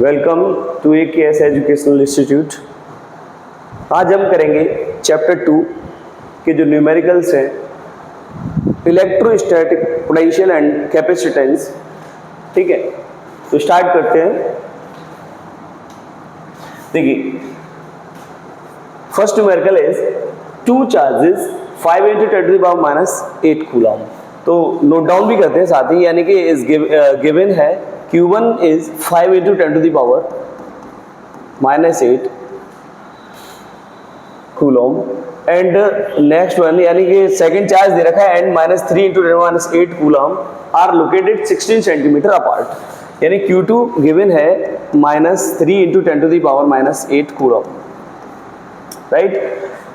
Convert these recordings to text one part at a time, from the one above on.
Welcome to AKS educational institute. आज हम करेंगे चैप्टर 2 के जो न्यूमेरिकल्स हैं, इलेक्ट्रोस्टैटिक पोटेंशियल एंड कैपेसिटेंस। ठीक है, तो स्टार्ट करते हैं। देखिए, first numerical is 2 charges 5 × 10⁻⁸ coulomb. तो नोट डाउन भी करते हैं साथ ही, यानी कि इस गिवन है Q1 is 5 × 10⁻⁻8 coulomb and next one, यानी कि सेकंड चार्ज दे रखा है and -3 × 10⁻8 coulomb are located 16 centimetre apart. यानी Q2 गिवन है -3 × 10⁻⁻8 कूलम, राइट।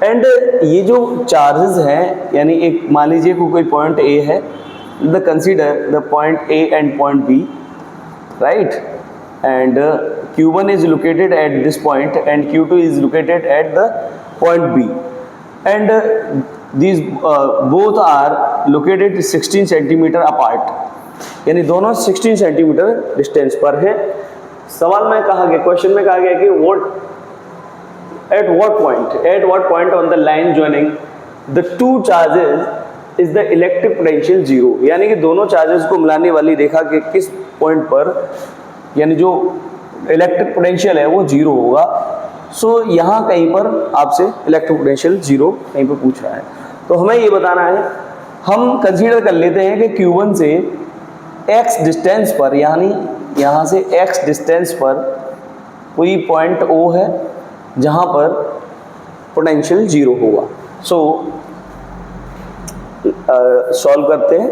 एंड ये जो चार्जेस हैं, यानी एक मान लीजिए कोई पॉइंट A है, the consider the point A and point B, right, and Q1 is located at this point and Q2 is located at the point B, and these both are located 16 centimetre apart, यानी दोनों 16 centimetre distance पर है। सवाल में कहा गया, question में कहा गया कि at what point on the line joining the two charges is the electric potential 0, यानी कि दोनों चार्जेस को मिलाने वाली रेखा के किस पॉइंट पर, यानी जो इलेक्ट्रिक पोटेंशियल है वो 0 होगा। सो यहाँ कहीं पर आपसे इलेक्ट्रिक पोटेंशियल 0 कहीं पर पूछ रहा है, तो हमें ये बताना है। हम कंसीडर कर लेते हैं कि Q1 से x डिस्टेंस पर, यानी यहाँ से x डिस्टेंस पर कोई पॉइंट O है जहाँ पर पोटेंशियल 0 होगा। सो सॉल्व करते हैं।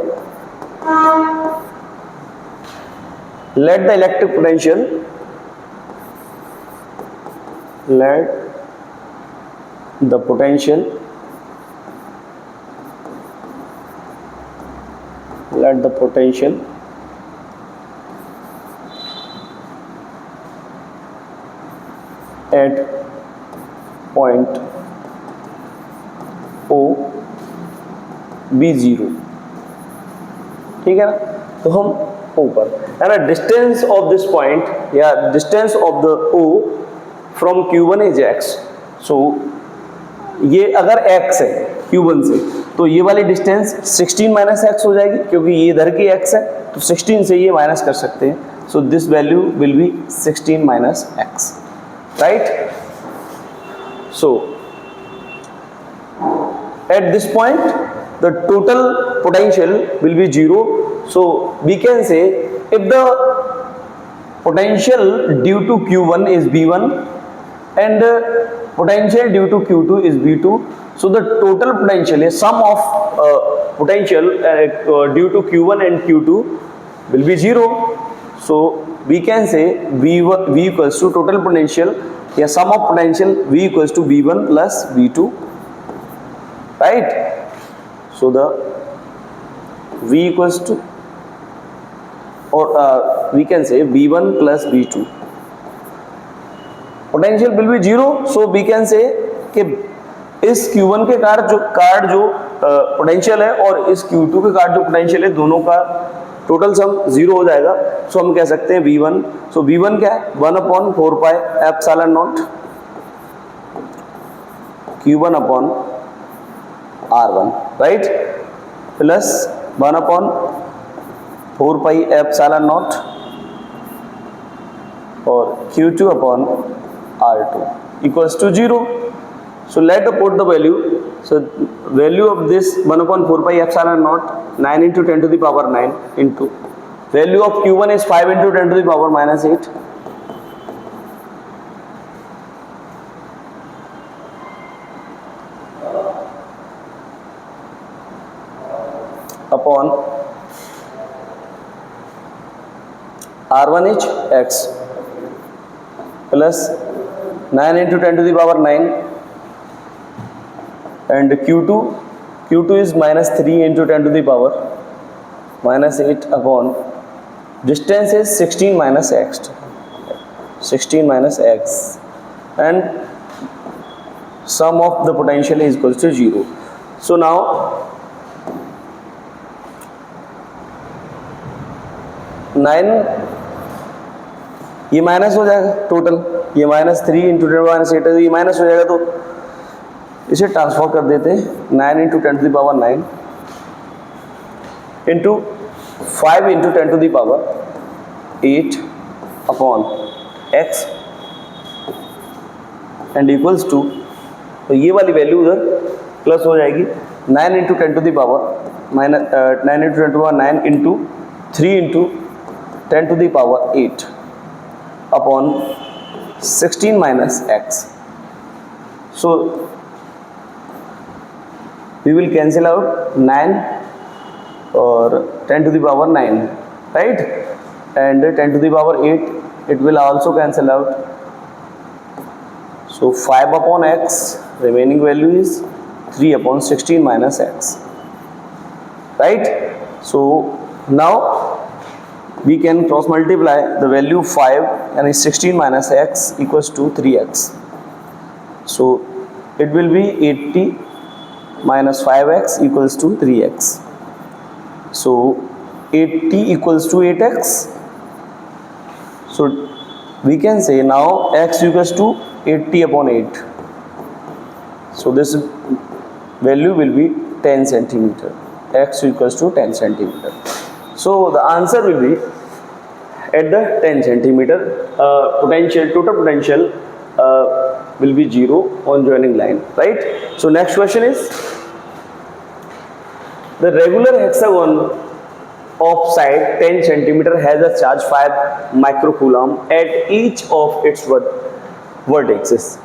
Let the electric potential, let the potential at point O be 0, ठीक है ना। तो हम ऊपर है ना, डिस्टेंस ऑफ दिस पॉइंट या distance of the O from Q1 is x। सो ये अगर x है Q1 से, तो ये वाली डिस्टेंस 16 - x हो जाएगी, क्योंकि ये इधर की x है, तो 16 से ये माइनस कर सकते हैं। So this value will be 16 - x, right. So at this point the total potential will be 0. So we can say if the potential due to Q1 is V1 and potential due to Q2 is V2, so the total potential is sum of potential due to Q1 and Q2 will be 0. So we can say V equals to total potential या sum of potential V equals to V1 plus V2, right. So the V equals to, or we can say V1 plus V2, potential will be 0. So we can say कि इस Q1 के card जो potential है और इस Q2 के card जो potential है, दोनों का टोटल सम 0 हो जाएगा। सो हम कह सकते हैं V1, सो V1 क्या है, 1/4πε0 Q1 upon R1, right, plus 1/4πε0 और Q2 upon R2 equals to 0. So let us put the value. So value of this 1/4πε0, 9 × 10⁻⁹ into value of Q1 is 5 × 10⁻⁻8 upon R1 is x plus 9 × 10⁻⁹ and Q2 is -3 × 10⁻⁸ upon distance is 16 - x and sum of the potential is equals to 0. So now ये minus हो जाएगा total, ये -3 into 10⁻8 है, ये minus हो जाएगा, तो इसे ट्रांसफर कर देते हैं 9 into 10⁹ into 5 into 10⁸ upon x and equals to, तो ये वाली वैल्यू उधर प्लस हो जाएगी 9 into 9 into 3 into 10⁸ upon 16 minus x. So we will cancel out 9 और 10⁹, right, and 10⁸ it will also cancel out. So 5 upon x, remaining value is 3 upon 16 minus x, right. So now we can cross multiply the value 5 and 16 minus x equals to 3x. So it will be 80 minus 5x equals to 3x. So 80 equals to 8x. So we can say now x equals to 80 upon 8. So this value will be 10 centimeter. X equals to 10 centimeter. So the answer will be at the 10 centimeter total potential will be 0 on joining line, right. So next question is, the regular hexagon of side 10 centimeter has a charge 5 microcoulomb at each of its vertices.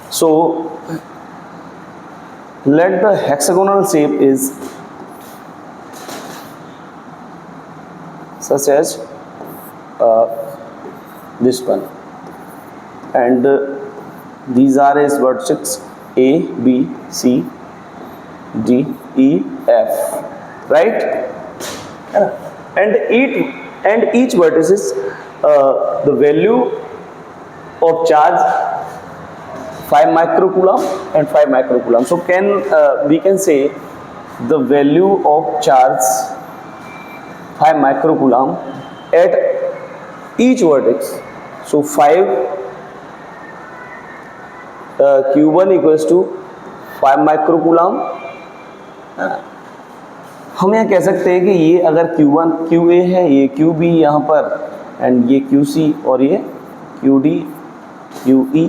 So let the hexagonal shape is such as this one, and these are his vertices A, B, C, D, E, F, right, and each vertices the value of charge 5 microcoulomb and 5 microcoulomb. So we can say the value of charge 5 microcoulomb at each vertex. So 5 Q1 equals to 5 microcoulomb. हम यहाँ कह सकते हैं कि ये अगर Q1 QA है, ये QB यहाँ पर, एंड ये QC और ये QD QE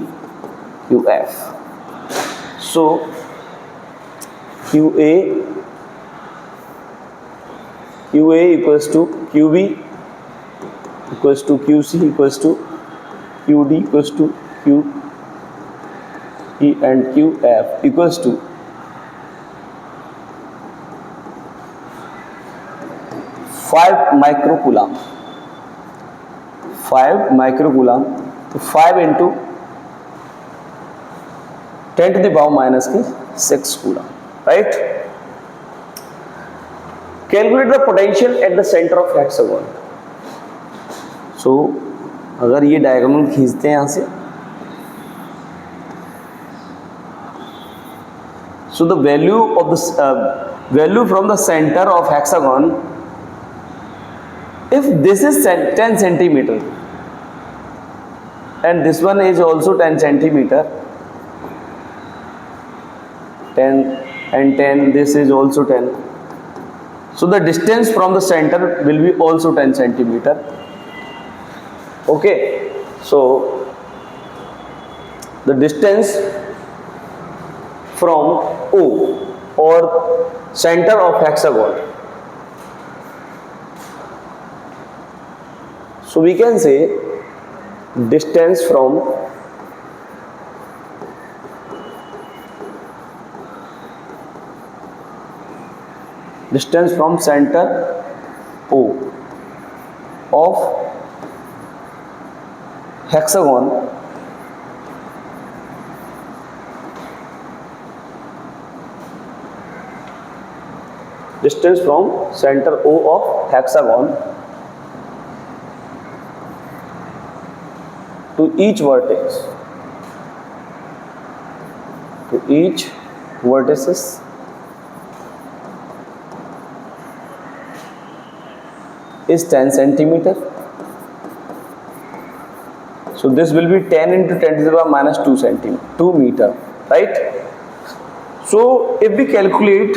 QF. So QA equals to QB equals to QC equals to QD equals to QE and QF equals to 5 microcoulomb. 5 microcoulomb, तो 5 into 10⁻⁻6 coulomb, right. Calculate the potential at the center of hexagon. So अगर ये diagonal खींचते हैं यहाँ से, so the value of the value from the center of hexagon, if this is 10 centimeter and this one is also 10 centimeter, 10 and 10, this is also 10. So the distance from the center will be also 10 centimeter. Okay, so the distance from O or center of hexagon, so we can say distance from center O of hexagon distance from center O of hexagon to each vertex, vertices is 10 centimeter. So this will be 10 into 10 to the power minus 2 meter, right? So if we calculate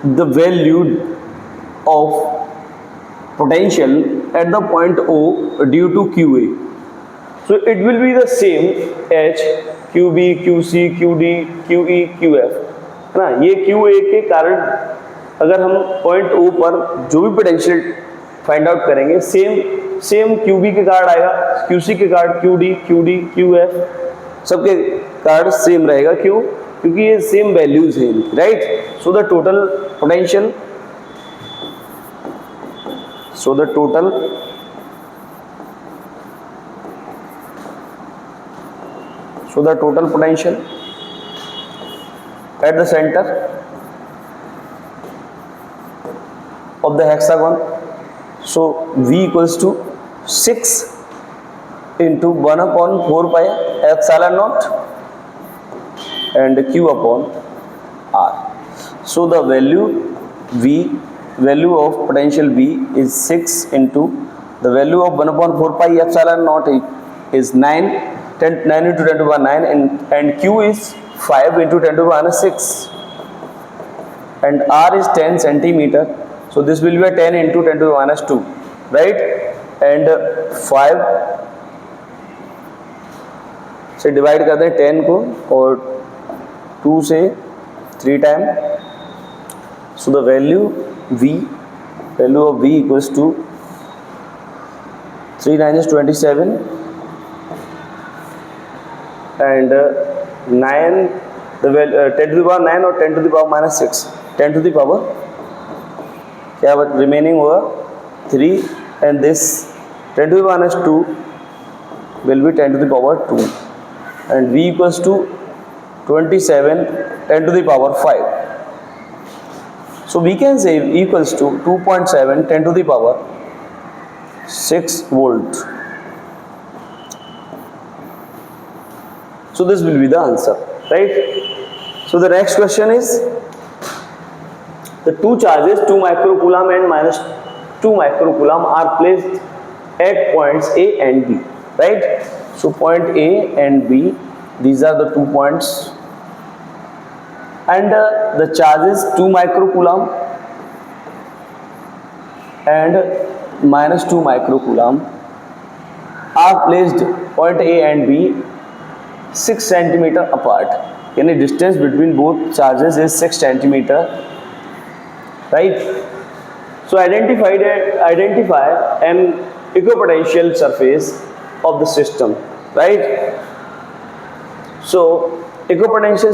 the value of potential at the point O due to QA, so it will be the same H, QB, QC, QD, QE, QF, है ना। ये QA के कारण अगर हम point O पर जो भी पोटेंशियल फाइंड आउट करेंगे, सेम QB के कार्ड आएगा, QC के कार्ड, QD, QD, QF सबके कार्ड सेम रहेगा। क्यों? क्योंकि ये सेम वैल्यूज हैं, right. So the total potential at the center of the hexagon, so V equals to 6 into 1 upon 4 pi epsilon naught and Q upon R. So the value of potential V is 6 into the value of 1 upon 4 pi epsilon naught is 9 into 10 to the power 9, and Q is 5 into 10 to the power 6, and R is 10 centimeter. So this will be a 10 into 10 to the minus 2, right? And 5 से divide करते हैं 10 को और 2 से 3 time. So the value of V equals to 3 9 is 27 and 9 the value 10 to the power 9 और 10 to the power minus 6, 10 to the power क्या remaining होगा 3, and this 10 to the power minus 2 will be 10 to the power 2, and V equals to 27 10 to the power 5. So we can say V equals to 2.7 10 to the power 6 volt. So this will be the answer, right? So the next question is, the two charges 2 microcoulomb and minus 2 microcoulomb are placed at points A and B, right? So point A and B, these are the 2 points, and the charges 2 microcoulomb and minus 2 microcoulomb are placed point A and B 6 centimeter apart, यानी distance between both charges is 6 centimeter, right? So identify an equipotential surface of the system, right? So equipotential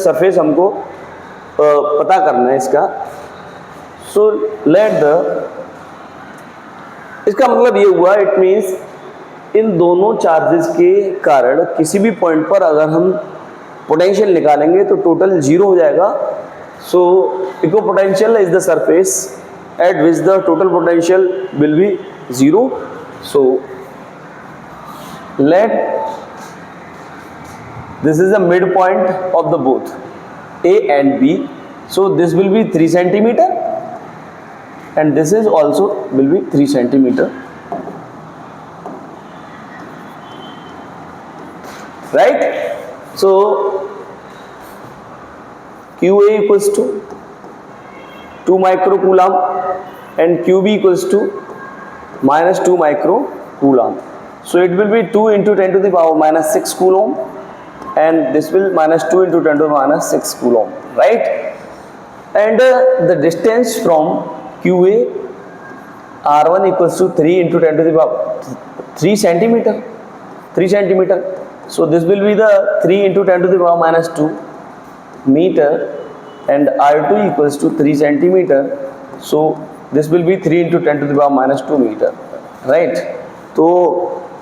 surface हमको पता करना है इसका। So इसका मतलब ये हुआ, इट मीन्स इन दोनों चार्जेस के कारण किसी भी पॉइंट पर अगर हम पोटेंशियल निकालेंगे तो टोटल 0 हो जाएगा। So equipotential is the surface at which the total potential will be 0. So let this is the midpoint of the both A and B, so this will be 3 centimeter and this is also will be 3 centimeter, right? So QA equals to 2 microcoulomb and QB equals to minus 2 microcoulomb. So it will be 2 into 10 to the power minus 6 coulomb, and this will minus 2 into 10 to the minus 6 coulomb, right? And the distance from QA R1 equals to 3 into 10 to the power 3 centimeter. So this will be the 3 into 10 to the power minus 2 meter, and R2 equals to 3 centimeter. So this will be 3 into 10 to the power minus 2 meter, right? तो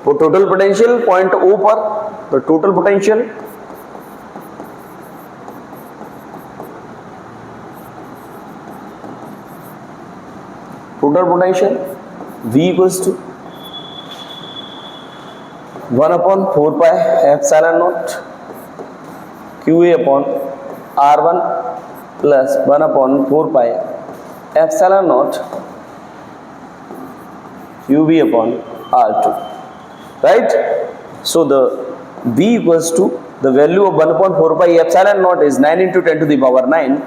total potential point O पर, तो total potential V equals to 1 upon 4 pi epsilon naught QA upon R1 plus 1 upon 4 pi epsilon naught QB upon R2, right? So the V equals to the value of 1 upon 4 pi epsilon naught is 9 into 10 to the power 9,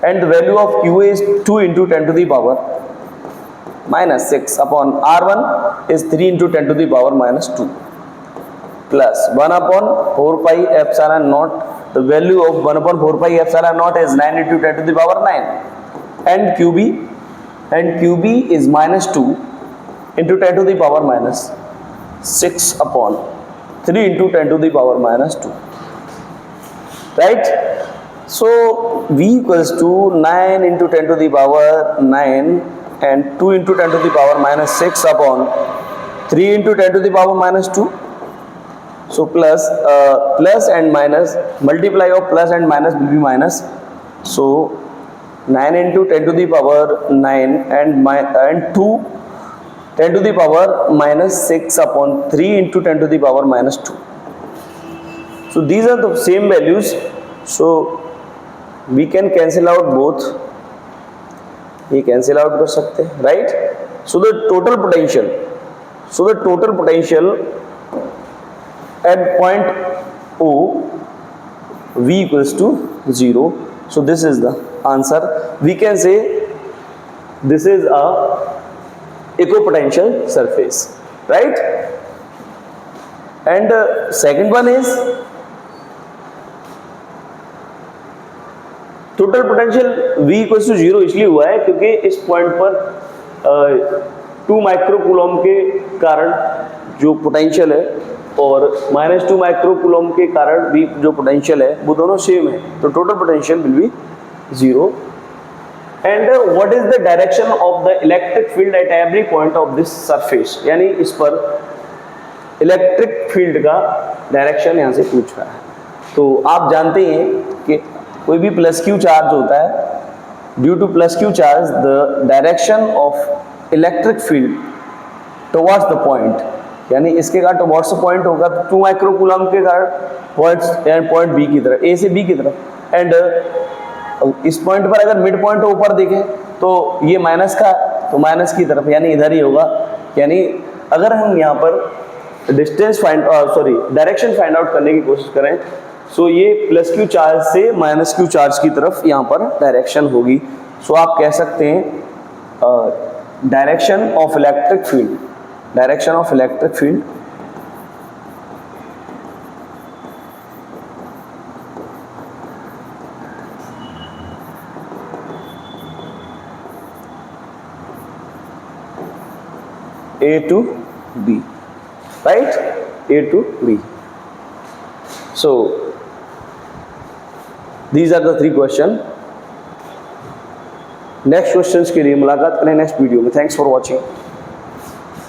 and the value of QA is 2 into 10 to the power minus 6 upon R1 is 3 into 10 to the power minus 2, plus 1 upon 4 pi epsilon naught, the value of 1 upon 4 pi epsilon naught is 9 into 10 to the power 9, and QB is minus 2 into 10 to the power minus 6 upon 3 into 10 to the power minus 2, right? So V equals to 9 into 10 to the power 9 and 2 into 10 to the power minus 6 upon 3 into 10 to the power minus 2. So plus and minus, multiply of plus and minus will be minus. So 9 into 10 to the power 9 and 2 10 to the power minus 6 upon 3 into 10 to the power minus 2. So these are the same values. So we can cancel out both. ये cancel out कर सकते हैं, right? So the total potential at point O, V equals to 0. So this is the answer. We can say this is a equipotential surface, right? And second one is total potential V equal to 0 इसलिए हुआ है क्योंकि इस point पर 2 micro coulomb के कारण जो potential है और -2 माइक्रो कूलम के कारण भी जो पोटेंशियल है वो दोनों सेम है, तो total potential will be 0. And what is the direction of the electric field at every point of this surface, यानी इस पर इलेक्ट्रिक फील्ड का डायरेक्शन यहाँ से पूछ रहा है. तो आप जानते हैं कि कोई भी प्लस क्यू चार्ज होता है, due two plus Q charge the direction of electric field towards the point, यानी इसके कारण टुवर्ड्स द पॉइंट होगा 2 माइक्रो कूलम के कारण पॉइंट बी की तरफ, ए से बी की तरफ. एंड इस पॉइंट पर अगर मिड पॉइंट ऊपर देखें तो ये माइनस का, तो माइनस की तरफ यानी इधर ही होगा. यानी अगर हम यहाँ पर डिस्टेंस डायरेक्शन फाइंड आउट करने की कोशिश करें, सो ये प्लस क्यू चार्ज से माइनस क्यू चार्ज की तरफ यहाँ पर डायरेक्शन होगी. सो आप कह सकते हैं direction of electric field A to B, right? A to B. So these are the 3 questions. Next questions के लिए मुलाकात करें नेक्स्ट वीडियो में. Thanks for watching.